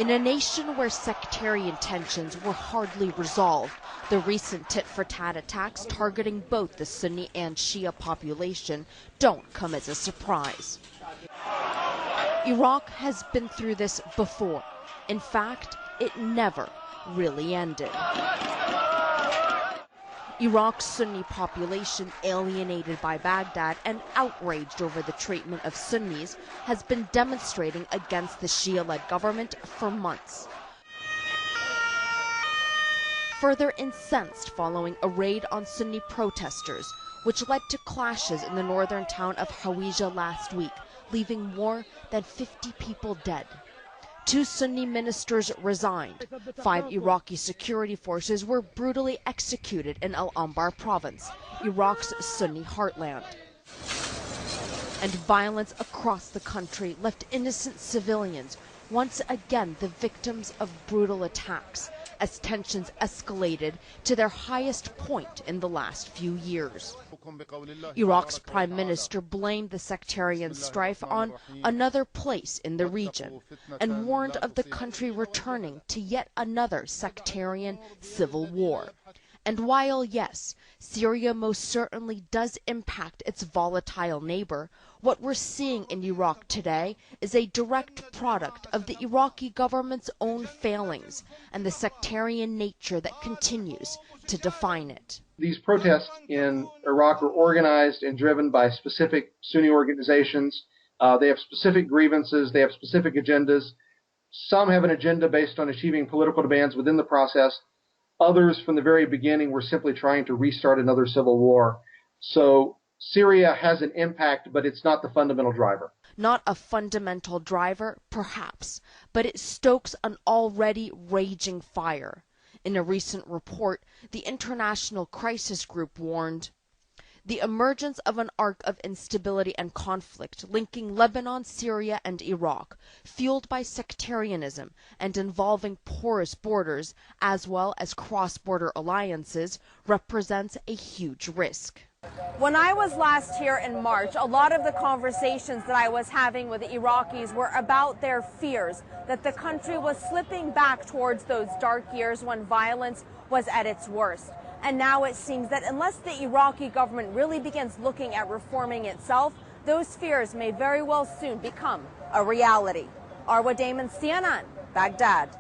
In a nation where sectarian tensions were hardly resolved, the recent tit-for-tat attacks targeting both the Sunni and Shia population don't come as a surprise. Iraq has been through this before. In fact, it never really ended. Iraq's Sunni population, alienated by Baghdad and outraged over the treatment of Sunnis, has been demonstrating against the Shia-led government for months. Further incensed following a raid on Sunni protesters, which led to clashes in the northern town of Hawija last week, leaving more than 50 people dead. 2 Sunni ministers resigned. 5 Iraqi security forces were brutally executed in Al-Anbar province, Iraq's Sunni heartland. And violence across the country left innocent civilians once again the victims of brutal attacks, as tensions escalated to their highest point in the last few years. Iraq's prime minister blamed the sectarian strife on another place in the region and warned of the country returning to yet another sectarian civil war. And while, yes, Syria most certainly does impact its volatile neighbor, what we're seeing in Iraq today is a direct product of the Iraqi government's own failings and the sectarian nature that continues to define it. These protests in Iraq are organized and driven by specific Sunni organizations. They have specific grievances. They have specific agendas. Some have an agenda based on achieving political demands within the process. Others, from the very beginning, were simply trying to restart another civil war. So Syria has an impact, but it's not the fundamental driver. Not a fundamental driver, perhaps, but it stokes an already raging fire. In a recent report, the International Crisis Group warned, the emergence of an arc of instability and conflict linking Lebanon, Syria, and Iraq, fueled by sectarianism and involving porous borders as well as cross-border alliances, represents a huge risk. When I was last here in March, a lot of the conversations that I was having with the Iraqis were about their fears that the country was slipping back towards those dark years when violence was at its worst. And now it seems that unless the Iraqi government really begins looking at reforming itself, those fears may very well soon become a reality. Arwa Damon, CNN, Baghdad.